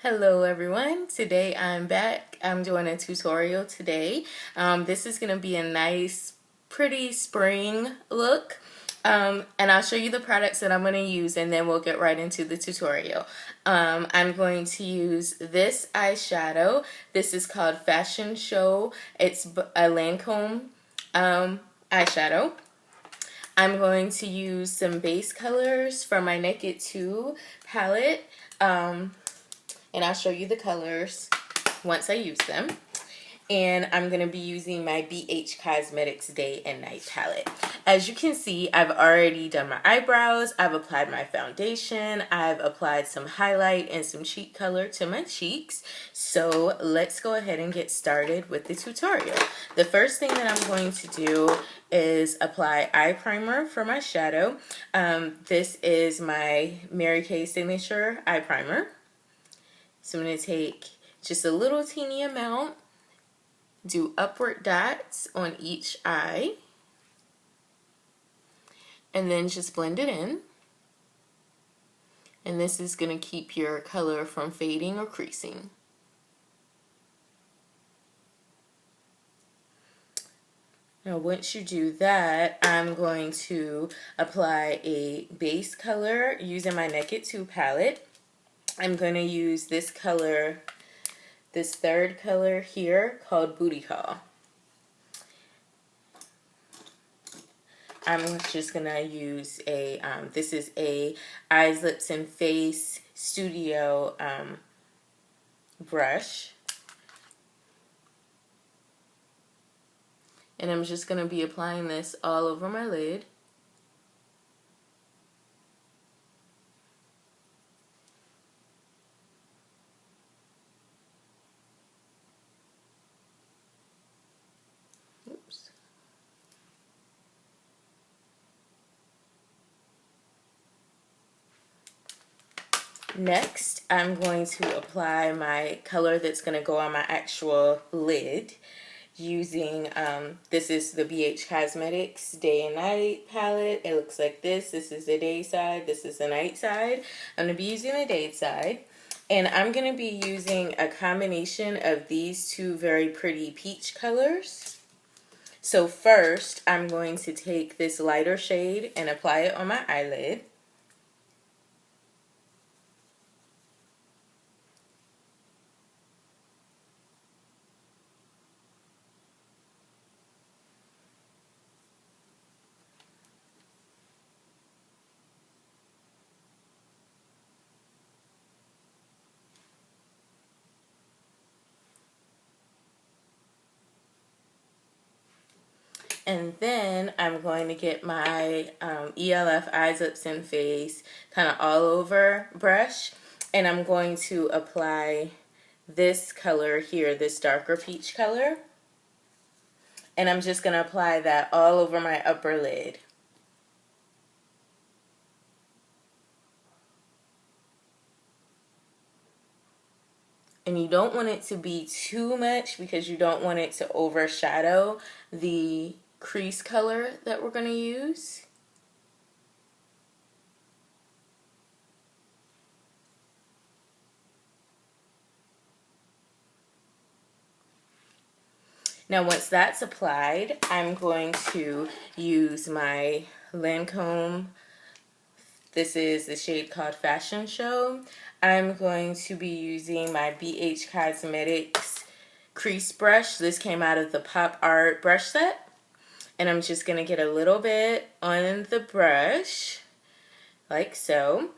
Hello everyone, today I'm back. I'm doing a tutorial today. This is going to be a nice, pretty spring look. And I'll show you the products that I'm going to use and then we'll get right into the tutorial. I'm going to use this eyeshadow. This is called Fashion Show. It's a Lancôme eyeshadow. I'm going to use some base colors from my Naked 2 palette. And I'll show you the colors once I use them. And I'm going to be using my BH Cosmetics Day and Night palette. As you can see, I've already done my eyebrows, I've applied my foundation, I've applied some highlight and some cheek color to my cheeks. So let's go ahead and get started with the tutorial. The first thing that I'm going to do is apply eye primer for my shadow. This is my Mary Kay Signature eye primer. So I'm going to take just a little teeny amount, do upward dots on each eye, and then just blend it in. And this is going to keep your color from fading or creasing. Now once you do that, I'm going to apply a base color using my Naked 2 palette. I'm going to use this color, this third color here called Bootycall. I'm just going to use a, this is a Eyes, Lips, and Face Studio brush. And I'm just going to be applying this all over my lid. Next, I'm going to apply my color that's going to go on my actual lid using, this is the BH Cosmetics Day and Night palette. It looks like this. This is the day side. This is the night side. I'm going to be using the day side. And I'm going to be using a combination of these two very pretty peach colors. So first, I'm going to take this lighter shade and apply it on my eyelid. And then I'm going to get my ELF Eyes, Lips, and Face kind of all over brush. And I'm going to apply this color here, this darker peach color. And I'm just going to apply that all over my upper lid. And you don't want it to be too much because you don't want it to overshadow the crease color that we're going to use. Now once that's applied, I'm going to use my Lancôme. This is the shade called Fashion Show. I'm going to be using my BH Cosmetics crease brush. This came out of the Pop Art brush set. And I'm just going to get a little bit on the brush, like so.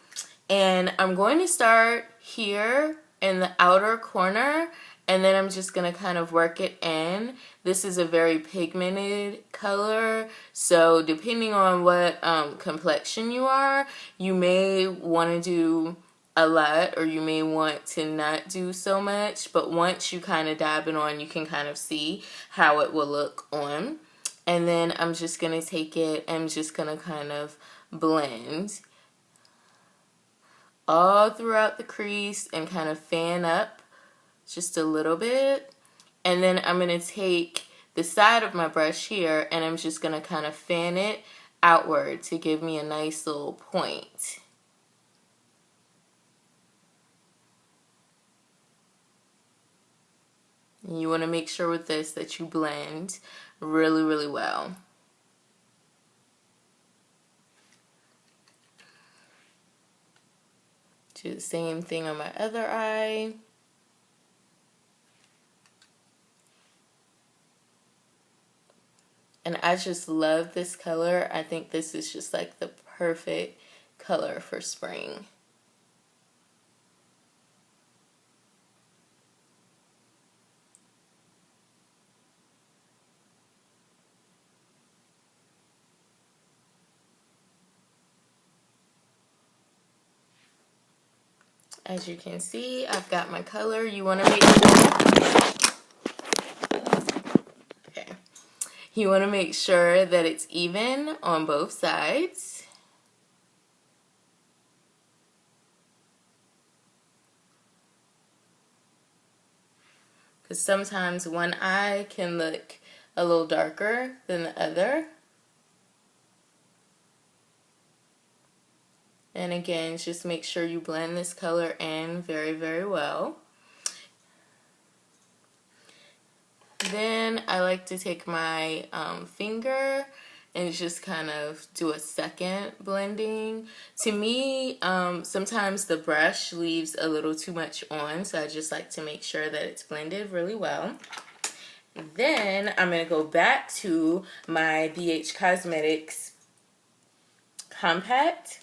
And I'm going to start here in the outer corner, and then I'm just going to kind of work it in. This is a very pigmented color, so depending on what complexion you are, you may want to do a lot or you may want to not do so much, but once you kind of dab it on, you can kind of see how it will look on. And then I'm just going to take it and just going to kind of blend all throughout the crease and kind of fan up just a little bit. And then I'm going to take the side of my brush here and I'm just going to kind of fan it outward to give me a nice little point. You want to make sure with this that you blend really, really well. Do the same thing on my other eye. And I just love this color. I think this is just like the perfect color for spring. As you can see, I've got my color. You want to make You want to make sure that it's even on both sides. Because sometimes one eye can look a little darker than the other. And again, just make sure you blend this color in very, very well. Then I like to take my finger and just kind of do a second blending. To me, sometimes the brush leaves a little too much on, so I just like to make sure that it's blended really well. Then I'm going to go back to my BH Cosmetics Compact,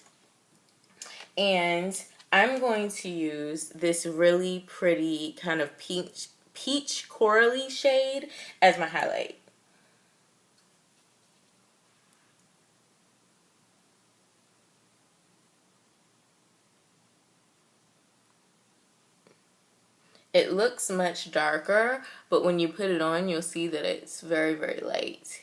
and I'm going to use this really pretty kind of peach corally shade as my highlight. It looks much darker, but when you put it on, you'll see that it's very, very light.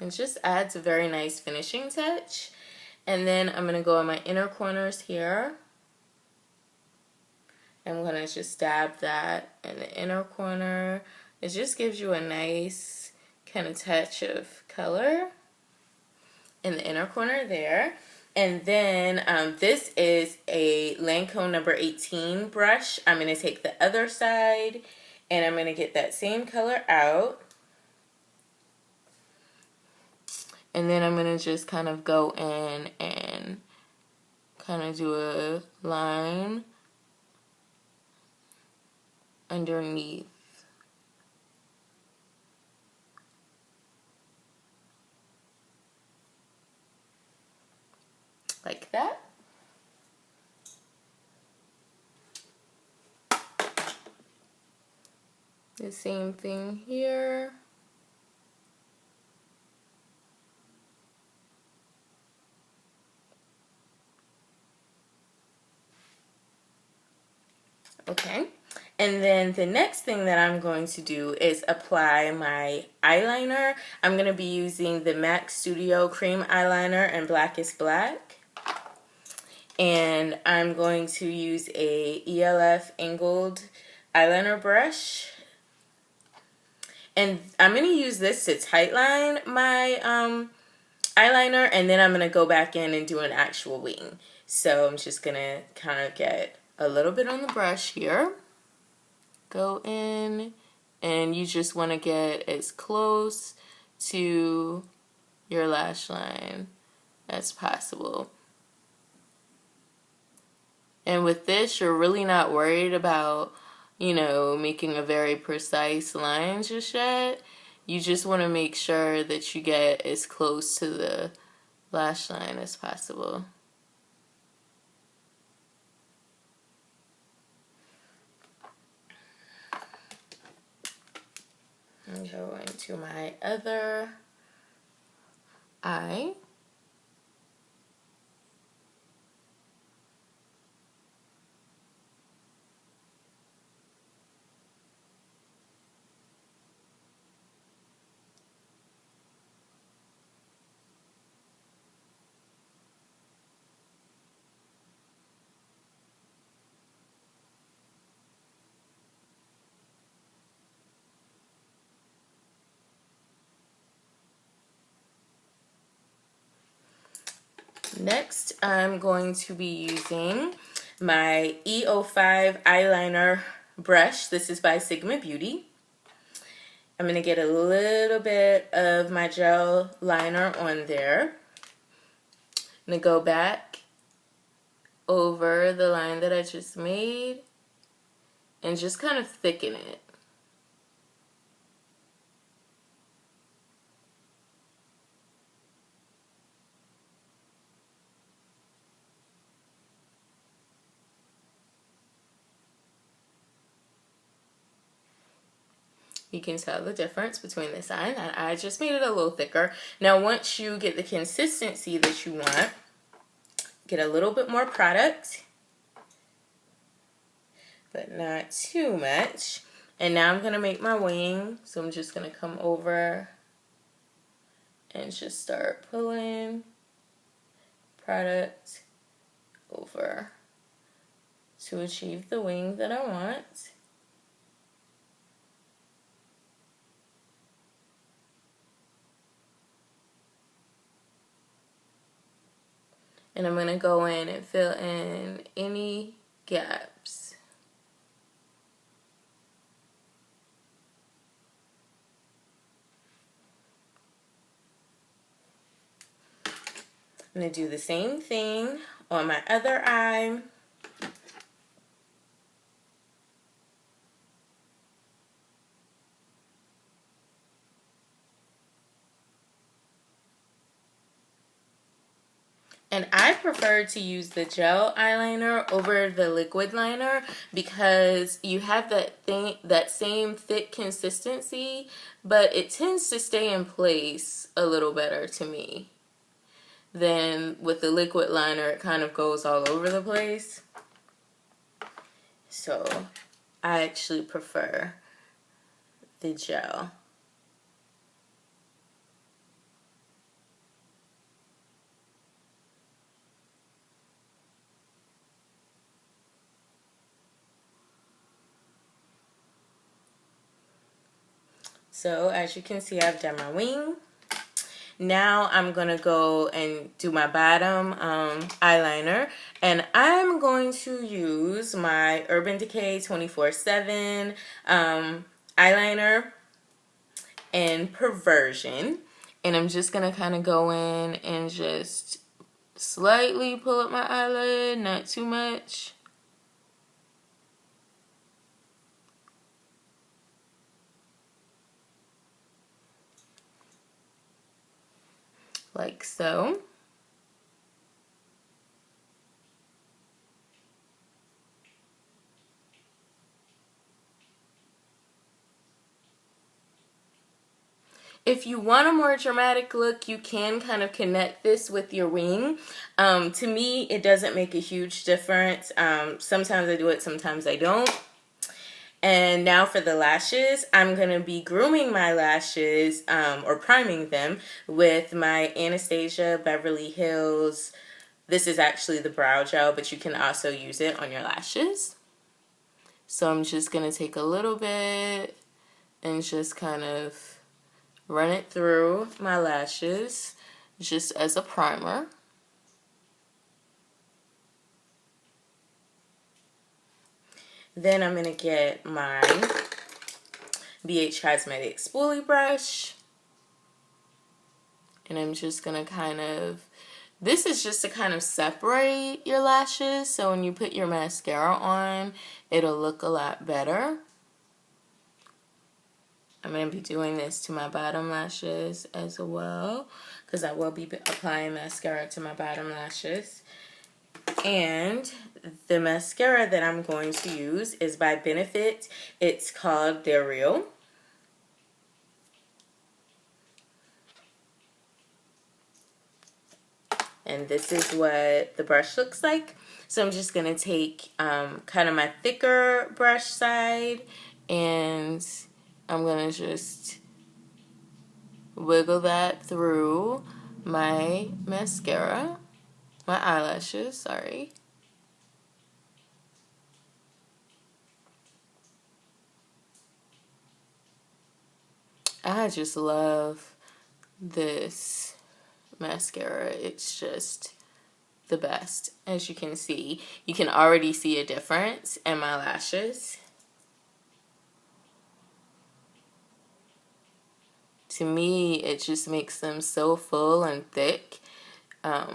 It just adds a very nice finishing touch. And then I'm going to go on my inner corners here. I'm going to just dab that in the inner corner. It just gives you a nice kind of touch of color in the inner corner there. And then this is a Lancôme number 18 brush. I'm going to take the other side and I'm going to get that same color out. And then I'm going to just kind of go in and kind of do a line underneath. Like that. The same thing here. Okay, and then the next thing that I'm going to do is apply my eyeliner. I'm going to be using the MAC Studio Cream Eyeliner in Black is Black. And I'm going to use a ELF angled eyeliner brush. And I'm going to use this to tightline my eyeliner, and then I'm going to go back in and do an actual wing. So I'm just going to kind of get a little bit on the brush here. Go in, and you just want to get as close to your lash line as possible. And with this, you're really not worried about, you know, making a very precise line just yet. You just want to make sure that you get as close to the lash line as possible. And go into my other eye. Next, I'm going to be using my E05 eyeliner brush. This is by Sigma Beauty. I'm going to get a little bit of my gel liner on there. I'm going to go back over the line that I just made and just kind of thicken it. You can tell the difference between this eye and that eye. I just made it a little thicker. Now once you get the consistency that you want, get a little bit more product, but not too much. And now I'm going to make my wing. So I'm just going to come over and just start pulling product over to achieve the wing that I want. And I'm going to go in and fill in any gaps. I'm going to do the same thing on my other eye. And I prefer to use the gel eyeliner over the liquid liner because you have that same thick consistency, but it tends to stay in place a little better to me. Then with the liquid liner, it kind of goes all over the place. So I actually prefer the gel. So as you can see, I've done my wing. Now I'm going to go and do my bottom eyeliner. And I'm going to use my Urban Decay 24/7 eyeliner in Perversion. And I'm just going to kind of go in and just slightly pull up my eyelid, not too much. Like so. If you want a more dramatic look, you can kind of connect this with your wing. To me, it doesn't make a huge difference. Sometimes I do it, sometimes I don't. And now for the lashes, I'm going to be grooming my lashes or priming them with my Anastasia Beverly Hills. This is actually the brow gel, but you can also use it on your lashes. So I'm just going to take a little bit and just kind of run it through my lashes just as a primer. Then I'm going to get my BH Cosmetics spoolie brush. And I'm just going to kind of, this is just to kind of separate your lashes. So when you put your mascara on, it'll look a lot better. I'm going to be doing this to my bottom lashes as well, because I will be applying mascara to my bottom lashes. And the mascara that I'm going to use is by Benefit. It's called They're Real. And this is what the brush looks like. So I'm just going to take kind of my thicker brush side, and I'm going to just wiggle that through my mascara, my eyelashes, sorry. I just love this mascara. It's just the best. As you can see, you can already see a difference in my lashes. To me, it just makes them so full and thick.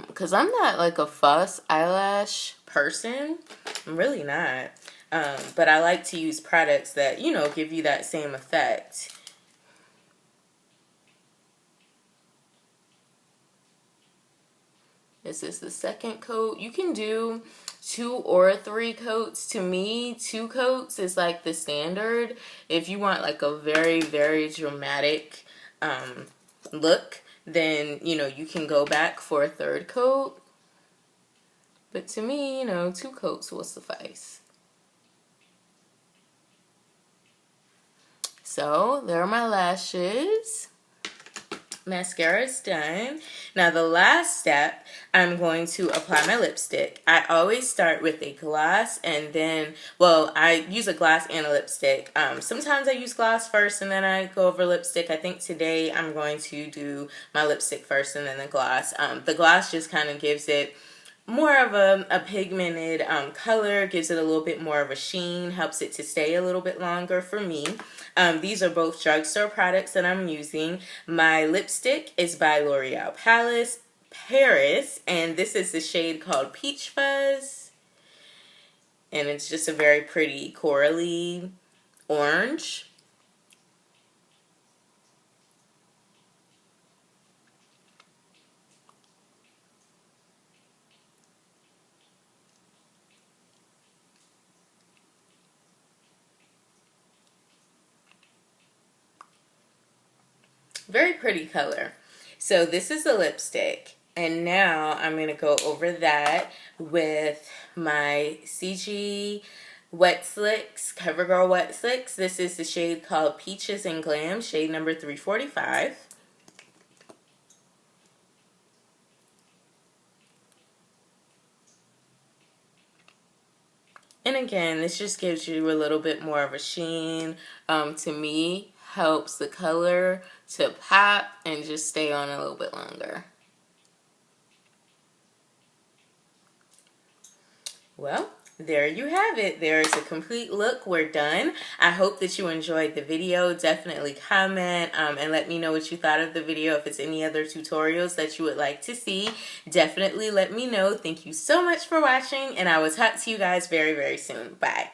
Because I'm not like a fuss eyelash person. I'm really not. But I like to use products that, you know, give you that same effect. This is the second coat. You can do 2 or 3 coats. To me, 2 coats is like the standard. If you want like a very, very dramatic look, then, you know, you can go back for a 3rd coat. But to me, you know, 2 coats will suffice. So, there are my lashes. Mascara is done. Now the last step, I'm going to apply my lipstick. I always start with a gloss and then, well, I use a gloss and a lipstick. Sometimes I use gloss first and then I go over lipstick. I think today I'm going to do my lipstick first and then the gloss. The gloss just kind of gives it more of a pigmented color, gives it a little bit more of a sheen, helps it to stay a little bit longer for me. These are both drugstore products that I'm using. My lipstick is by L'Oreal Paris, and this is the shade called Peach Fuzz. And it's just a very pretty corally orange. Very pretty color. So this is the lipstick. And now I'm going to go over that with my CG Wet Slicks, CoverGirl Wet Slicks. This is the shade called Peaches and Glam, shade number 345. And again, this just gives you a little bit more of a sheen. To me, helps the color to pop and just stay on a little bit longer. Well, there you have it. There's a complete look. We're done. I hope that you enjoyed the video. Definitely comment and let me know what you thought of the video. If it's any other tutorials that you would like to see, definitely let me know. Thank you so much for watching, and I will talk to you guys very, very soon. Bye.